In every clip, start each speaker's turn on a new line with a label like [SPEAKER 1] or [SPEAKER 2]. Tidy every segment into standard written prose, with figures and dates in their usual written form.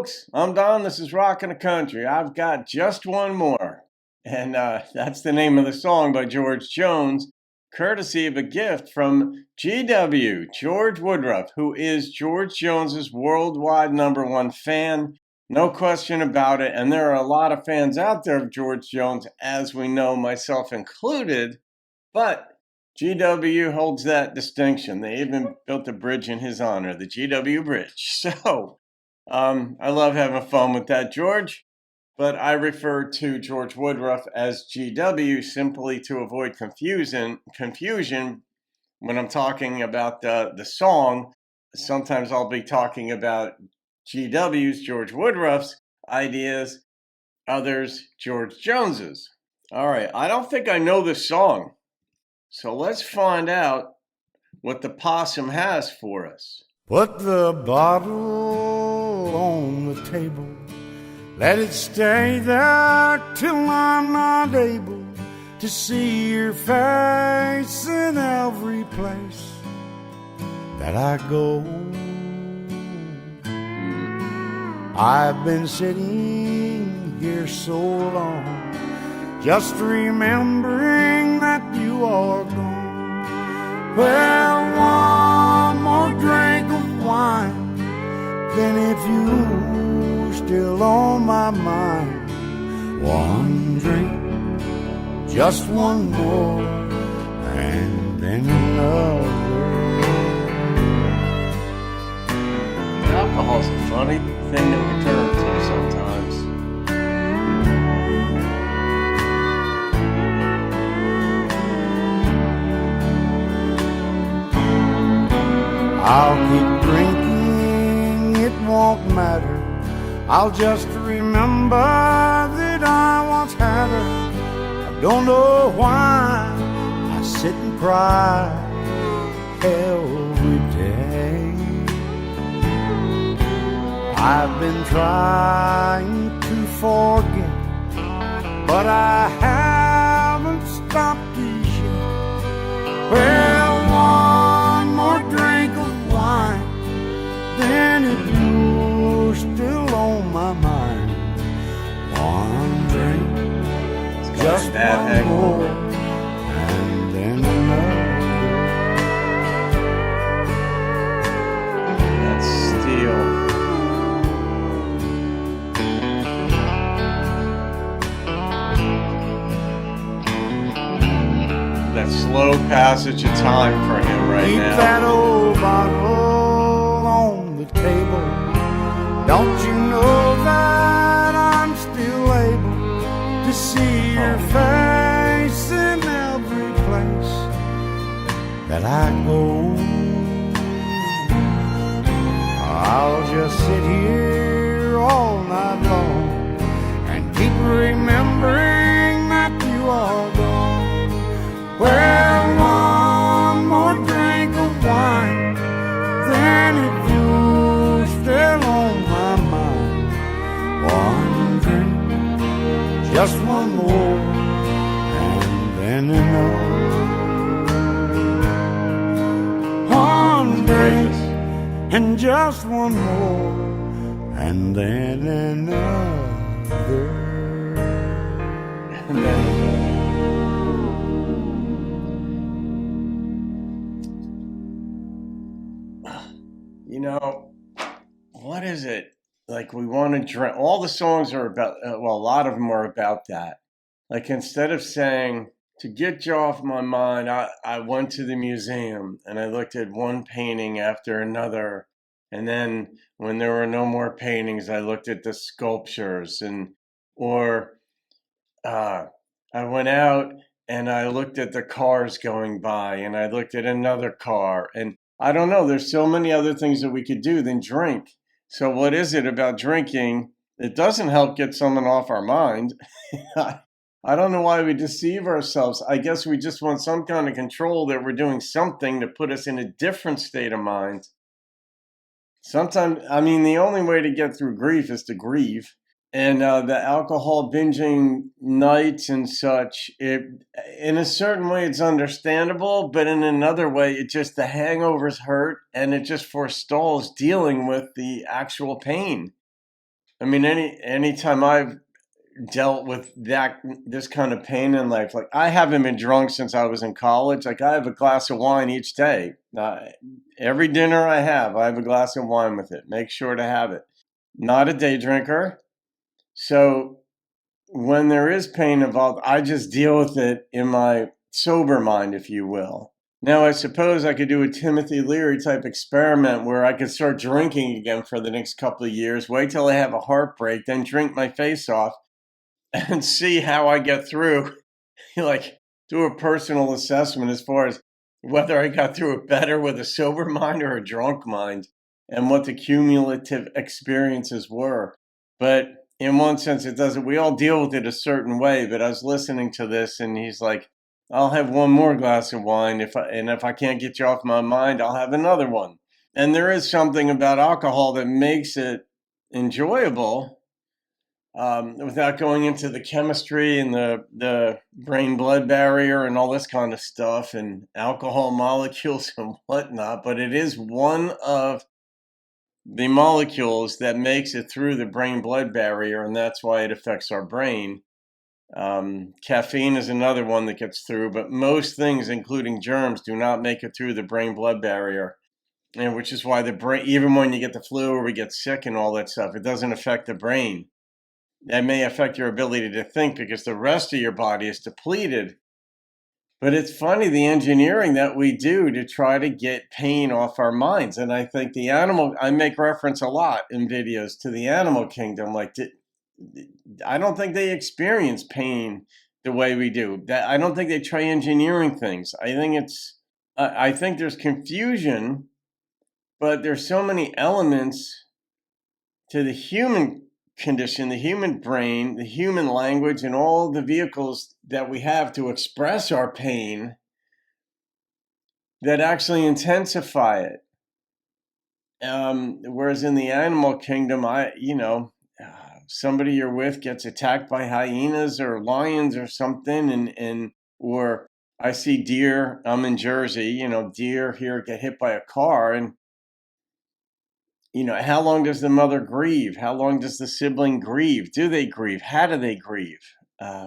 [SPEAKER 1] folks, I'm Don. This is Rockin' the Country. I've got just one more. And that's the name of the song by George Jones, courtesy of a gift from GW, George Woodruff, who is George Jones's worldwide #1 fan. No question about it. And there are a lot of fans out there of George Jones, as we know, myself included. But GW holds that distinction. They even built a bridge in his honor, the GW Bridge. So I love having fun with that, George. But I refer to George Woodruff as GW simply to avoid confusion when I'm talking about the song. Sometimes I'll be talking about GW's, George Woodruff's ideas, others George Jones's. All right, I don't think I know this song. So let's find out what the Possum has for us.
[SPEAKER 2] Put the bottle on the table. Let it stay there till I'm not able to see your face in every place that I go. I've been sitting here so long, just remembering that you are gone. Well, one more drink of wine, then if you're still on my mind, one drink, just one more, and then another.
[SPEAKER 1] Alcohol's a funny thing to return to sometimes.
[SPEAKER 2] I'll keep drinking, it won't matter. I'll just remember that I once had her. I don't know why I sit and cry every day. I've been trying to forget, but I haven't stopped yet. Well, one more drink of wine, then if you're still on my mind, one drink, just one more, and then another.
[SPEAKER 1] That's steel. That slow passage of time for him right
[SPEAKER 2] Keep
[SPEAKER 1] now.
[SPEAKER 2] Keep that old bottle on the table. Don't you know that I'm still able to see your face in every place that I go? I'll just sit here all night long and keep remembering that you are gone. Well, one more drink of wine, then if you're still on my mind, one drink, just one more, and then another. One drink, and just one more, and then another.
[SPEAKER 1] And then you know, what is it? Like, we want to drink. All the songs are about, well, a lot of them are about that. Like, instead of saying, to get you off my mind, I went to the museum and I looked at one painting after another. And then when there were no more paintings, I looked at the sculptures. Or I went out and I looked at the cars going by and I looked at another car. And I don't know, there's so many other things that we could do than drink. So what is it about drinking? It doesn't help get someone off our mind. I don't know why we deceive ourselves. I guess we just want some kind of control that we're doing something to put us in a different state of mind. Sometimes, I mean, the only way to get through grief is to grieve. And the alcohol binging nights and such, in a certain way, it's understandable. But in another way, the hangovers hurt and it just forestalls dealing with the actual pain. I mean, anytime I've dealt with this kind of pain in life, like I haven't been drunk since I was in college. Like I have a glass of wine each day. Every dinner I have a glass of wine with it. Make sure to have it. Not a day drinker. So when there is pain involved, I just deal with it in my sober mind, if you will. Now, I suppose I could do a Timothy Leary type experiment where I could start drinking again for the next couple of years, wait till I have a heartbreak, then drink my face off and see how I get through, like do a personal assessment as far as whether I got through it better with a sober mind or a drunk mind and what the cumulative experiences were. But in one sense, it doesn't. We all deal with it a certain way. But I was listening to this, and he's like, "I'll have one more glass of wine if I can't get you off my mind, I'll have another one." And there is something about alcohol that makes it enjoyable, without going into the chemistry and the brain-blood barrier and all this kind of stuff and alcohol molecules and whatnot. But it is one of the molecules that makes it through the brain-blood barrier, and that's why it affects our brain. Caffeine is another one that gets through, but most things, including germs, do not make it through the brain-blood barrier, and which is why the brain, even when you get the flu or we get sick and all that stuff, it doesn't affect the brain. That may affect your ability to think because the rest of your body is depleted. But it's funny, the engineering that we do to try to get pain off our minds. And I think I make reference a lot in videos to the animal kingdom. Like, I don't think they experience pain the way we do. I don't think they try engineering things. I think there's confusion, but there's so many elements to the human condition, the human brain, the human language, and all the vehicles that we have to express our pain that actually intensify it. Whereas in the animal kingdom, somebody you're with gets attacked by hyenas or lions or something, or I see deer. I'm in Jersey, deer here get hit by a car, and how long does the mother grieve? How long does the sibling grieve? Do they grieve? How do they grieve? I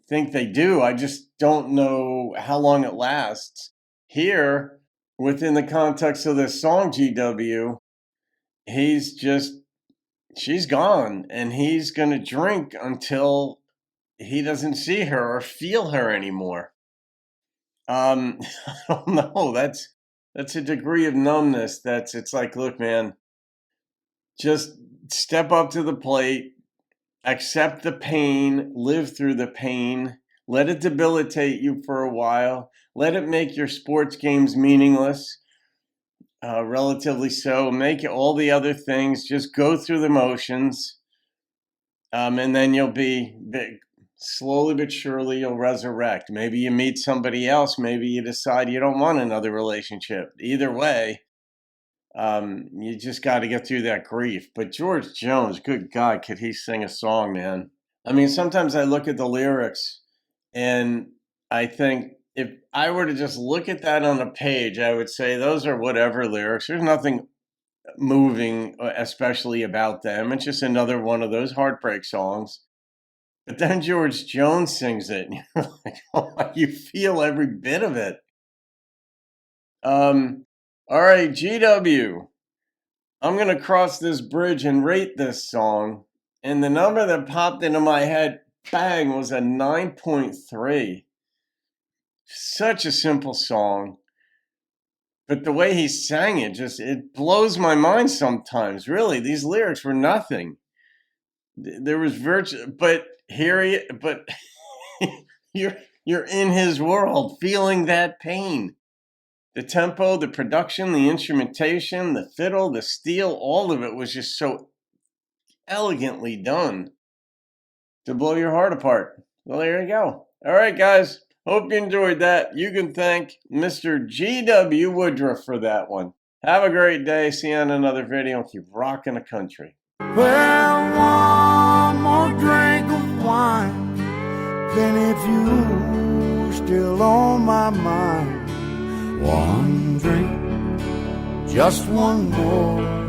[SPEAKER 1] think they do. I just don't know how long it lasts. Here, within the context of this song, GW, she's gone, and he's going to drink until he doesn't see her or feel her anymore. I don't know. That's a degree of numbness. It's like, look, man, just step up to the plate, accept the pain, live through the pain, let it debilitate you for a while, let it make your sports games meaningless, relatively so, make all the other things, just go through the motions, and then you'll be slowly but surely you'll resurrect. Maybe you meet somebody else. Maybe you decide you don't want another relationship. Either way, you just got to get through that grief. But George Jones, good God, could he sing a song, man? I mean, sometimes I look at the lyrics and I think if I were to just look at that on a page, I would say those are whatever lyrics. There's nothing moving, especially about them. It's just another one of those heartbreak songs. But then George Jones sings it, and you're like, oh, you feel every bit of it. All right, GW, I'm going to cross this bridge and rate this song. And the number that popped into my head, bang, was a 9.3. Such a simple song. But the way he sang it, it blows my mind sometimes. Really, these lyrics were nothing. There was but you're in his world, feeling that pain. The tempo, the production, the instrumentation, the fiddle, the steel, all of it was just so elegantly done to blow your heart apart. Well, there you go. All right, guys. Hope you enjoyed that. You can thank Mr. GW Woodruff for that one. Have a great day. See you on another video. Keep rocking the country.
[SPEAKER 2] Well, one more drink of wine, then if you were still on my mind, one drink, just one more.